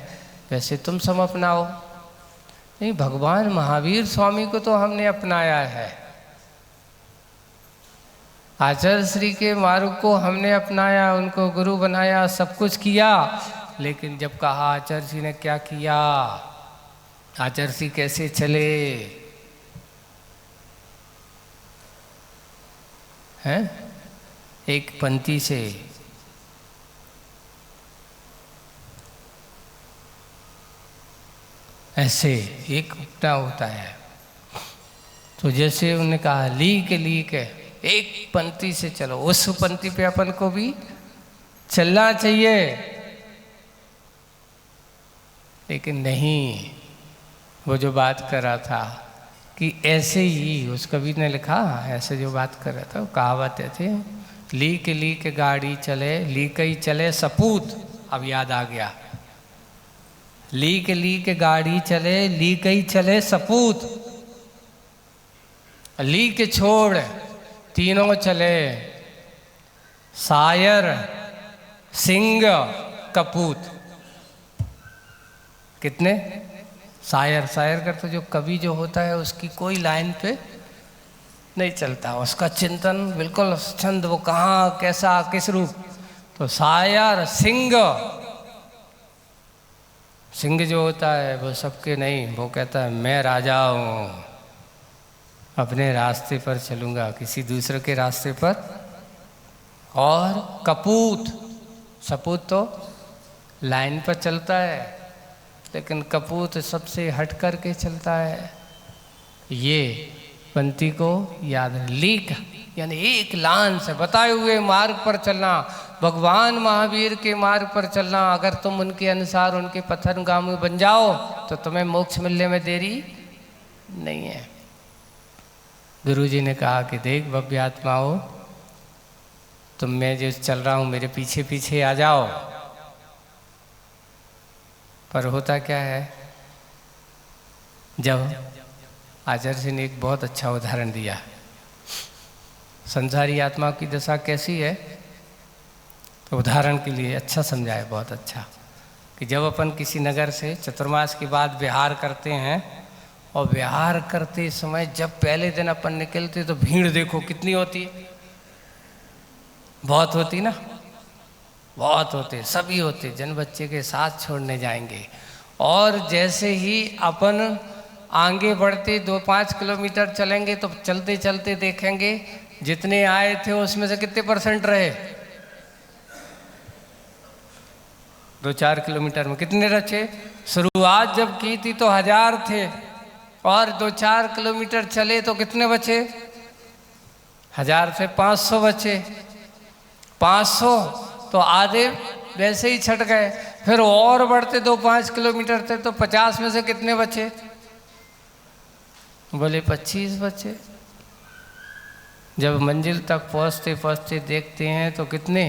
वैसे तुम सब अपनाओ। नहीं, भगवान महावीर स्वामी को तो हमने अपनाया है, आचार्य श्री के मार्ग को हमने अपनाया, उनको गुरु बनाया, सब कुछ किया, लेकिन जब कहा आचार्य श्री ने क्या किया, आचार्य श्री कैसे चले हैं? एक पंक्ति से ऐसे एक उठना होता है, तो जैसे उन्होंने कहा लीक है, एक पंक्ति से चलो, उस पंक्ति पे अपन को भी चलना चाहिए। लेकिन नहीं, वो जो बात कर रहा था कि ऐसे ही उस कवि ने लिखा, ऐसे जो बात कर रहा था वो कहावत थी, ली के गाड़ी चले ली कई चले सपूत। अब याद आ गया, ली के गाड़ी चले ली कई चले सपूत, ली के छोड़ तीनों चले सायर सिंह कपूत। कितने? शायर, शायर का तो जो कवि जो होता है उसकी कोई लाइन पे नहीं चलता, उसका चिंतन बिल्कुल छंद, वो कहाँ कैसा किस रूप। तो शायर सिंह, सिंह जो होता है वो सबके नहीं, वो कहता है मैं राजा हूँ, अपने रास्ते पर चलूँगा, किसी दूसरे के रास्ते पर। और कपूत, सपूत तो लाइन पर चलता है, लेकिन कपूत सबसे हट कर के चलता है। ये पंक्ति को याद है। लीक यानी एक लाइन से बताए हुए मार्ग पर चलना, भगवान महावीर के मार्ग पर चलना। अगर तुम उनके अनुसार उनके पथगामी बन जाओ तो तुम्हें मोक्ष मिलने में देरी नहीं है। गुरु जी ने कहा कि देख भव्य आत्माओं, तुम मैं जो चल रहा हूँ मेरे पीछे पीछे आ जाओ। पर होता क्या है, जब आचार्य जी ने एक बहुत अच्छा उदाहरण दिया, संसारी आत्मा की दशा कैसी है, तो उदाहरण के लिए अच्छा समझाए, बहुत अच्छा, कि जब अपन किसी नगर से चतुर्मास के बाद विहार करते हैं, और विहार करते समय जब पहले दिन अपन निकलते तो भीड़ देखो कितनी होती है, बहुत होती ना, बहुत होते, सभी होते, जन बच्चे के साथ छोड़ने जाएंगे। और जैसे ही अपन आगे बढ़ते 2-5 किलोमीटर चलेंगे तो चलते चलते देखेंगे जितने आए थे उसमें से कितने % रहे। 2-4 किलोमीटर में कितने रचे? शुरुआत जब की थी तो 1000 थे, और 2-4 किलोमीटर चले तो कितने बचे? 1000 से 500 बचे। 500 तो आधे वैसे ही छट गए। फिर और बढ़ते 2-5 किलोमीटर थे तो 50 में से कितने बचे? बोले 25 बचे। जब मंजिल तक पहुँचते पहुँचते देखते हैं तो कितने,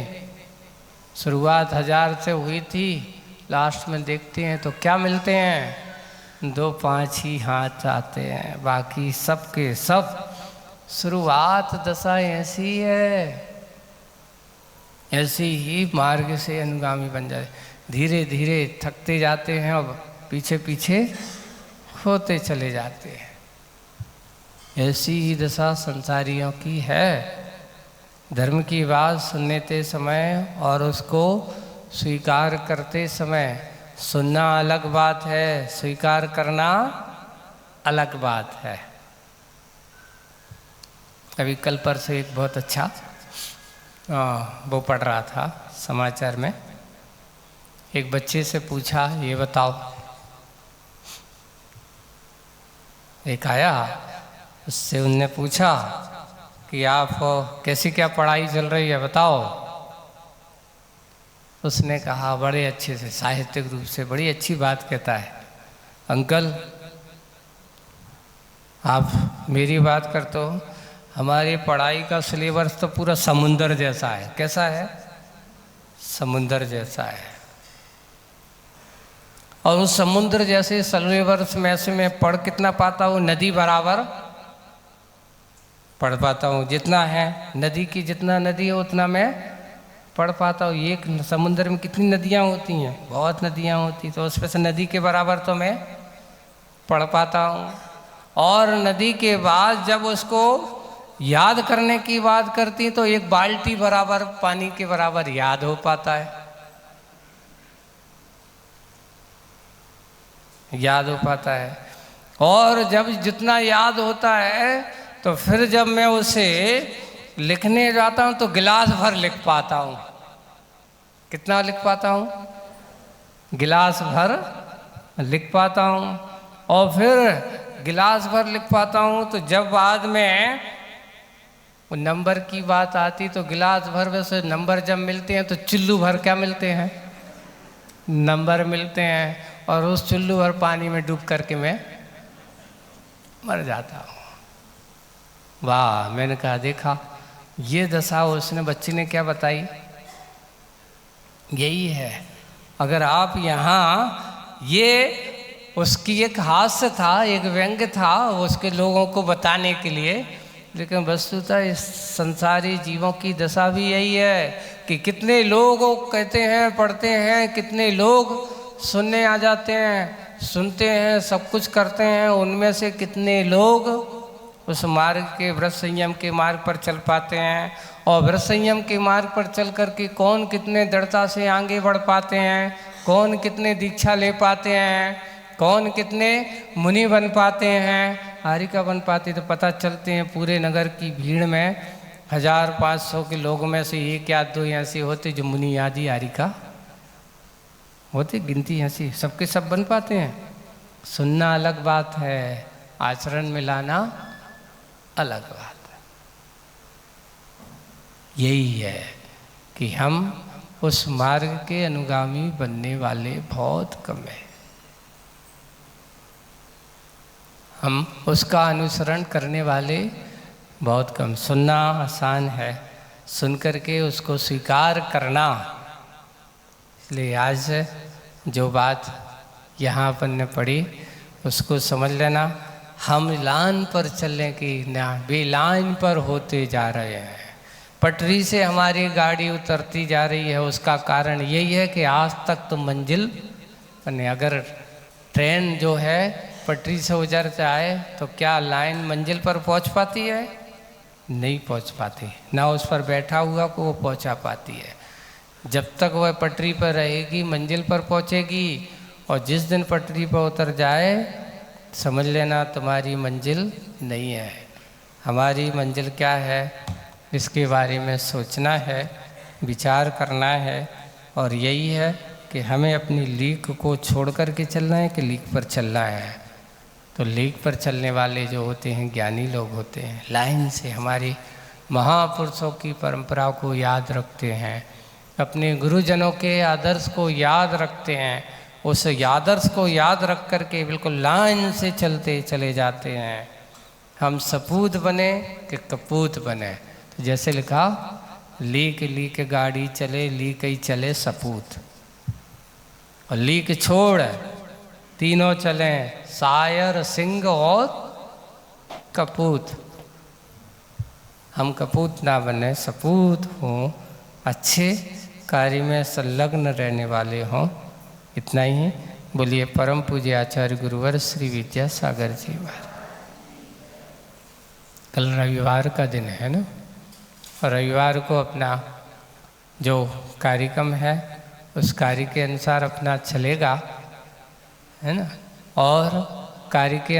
शुरुआत 1000 से हुई थी, लास्ट में देखते हैं तो क्या मिलते हैं? 2-5 ही हाथ आते हैं, बाकी सब के सब। शुरुआत दशा ऐसी है, ऐसे ही मार्ग से अनुगामी बन जाए, धीरे धीरे थकते जाते हैं और पीछे पीछे होते चले जाते हैं। ऐसी ही दशा संसारियों की है। धर्म की बात सुनते समय और उसको स्वीकार करते समय, सुनना अलग बात है, स्वीकार करना अलग बात है। अभी कल परसों एक बहुत अच्छा वो पढ़ रहा था समाचार में, एक बच्चे से पूछा ये बताओ, एक आया उससे उनने पूछा कि आप कैसी क्या पढ़ाई चल रही है बताओ। उसने कहा बड़े अच्छे से साहित्यिक रूप से बड़ी अच्छी बात कहता है, अंकल आप मेरी बात करते हो, हमारी पढ़ाई का सिलेबस तो पूरा समुंदर जैसा है। कैसा है? समुंदर जैसा है। और उस समुद्र जैसे सिलेबस में से मैं पढ़ कितना पाता हूँ? नदी बराबर पढ़ पाता हूँ। जितना है नदी की, जितना नदी है उतना मैं पढ़ पाता हूँ। एक समुद्र में कितनी नदियाँ होती हैं? बहुत नदियाँ होती, तो उसमें से नदी के बराबर तो मैं पढ़ पाता हूँ। और नदी के बाद जब उसको याद करने की बात करती तो एक बाल्टी बराबर पानी के बराबर याद हो पाता है, याद हो पाता है। और जब जितना याद होता है तो फिर जब मैं उसे लिखने जाता हूँ तो गिलास भर लिख पाता हूँ। कितना लिख पाता हूँ? गिलास भर लिख पाता हूँ। और फिर गिलास भर लिख पाता हूँ तो जब बाद में वो नंबर की बात आती तो गिलास भर वैसे नंबर जब मिलते हैं तो चुल्लू भर क्या मिलते हैं? नंबर मिलते हैं। और उस चुल्लू भर पानी में डूब करके मैं मर जाता हूँ। वाह, मैंने कहा देखा ये दशा उसने बच्ची ने क्या बताई, यही है। अगर आप यहाँ, ये उसकी एक हास्य था, एक व्यंग्य था उसके लोगों को बताने के लिए, लेकिन वस्तुतः इस संसारी जीवों की दशा भी यही है कि कितने लोग कहते हैं, पढ़ते हैं, कितने लोग सुनने आ जाते हैं, सुनते हैं, सब कुछ करते हैं, उनमें से कितने लोग उस मार्ग के, व्रत संयम के मार्ग पर चल पाते हैं। और व्रत संयम के मार्ग पर चल करके कौन कितने दृढ़ता से आगे बढ़ पाते हैं, कौन कितने दीक्षा ले पाते हैं, कौन कितने मुनि बन पाते हैं, हारिका बन पाते, तो पता चलते हैं पूरे नगर की भीड़ में 1500 के लोगों में से एक या दो ऐसे होते जो मुनि आदि हारिका होते, गिनती ऐसी, सबके सब बन पाते हैं। सुनना अलग बात है, आचरण में लाना अलग बात है। यही है कि हम उस मार्ग के अनुगामी बनने वाले बहुत कम हैं। हम उसका अनुसरण करने वाले बहुत कम। सुनना आसान है, सुन करके उसको स्वीकार करना। इसलिए आज जो बात यहाँ अपन ने पढ़ी उसको समझ लेना। हम लाइन पर चलने की ना, बेलाइन पर होते जा रहे हैं। पटरी से हमारी गाड़ी उतरती जा रही है, उसका कारण यही है कि आज तक तो मंजिल बने। अगर ट्रेन जो है पटरी से उतर जाए तो क्या लाइन मंजिल पर पहुंच पाती है? नहीं पहुंच पाती। ना उस पर बैठा हुआ को वो पहुंचा पाती है। जब तक वह पटरी पर रहेगी मंजिल पर पहुंचेगी, और जिस दिन पटरी पर उतर जाए समझ लेना तुम्हारी मंजिल नहीं है। हमारी मंजिल क्या है, इसके बारे में सोचना है, विचार करना है। और यही है कि हमें अपनी लीक को छोड़ कर के चलना है कि लीक पर चलना है। तो लीक पर चलने वाले जो होते हैं ज्ञानी लोग होते हैं, लाइन से हमारी महापुरुषों की परंपरा को याद रखते हैं, अपने गुरुजनों के आदर्श को याद रखते हैं। उस आदर्श को याद रख कर के बिल्कुल लाइन से चलते चले जाते हैं। हम सपूत बने कि कपूत बने। तो जैसे लिखा, लीक लीक गाड़ी चले, लीक ही चले सपूत, और लीक छोड़ तीनों चले, शायर, सिंह और कपूत। हम कपूत ना बने, सपूत हों, अच्छे कार्य में संलग्न रहने वाले हों। इतना ही। बोलिए परम पूज्य आचार्य गुरुवर श्री विद्यासागर जी महाराज। कल रविवार का दिन है ना, और रविवार को अपना जो कार्यक्रम है उस कार्य के अनुसार अपना चलेगा, है ना। और कार्य के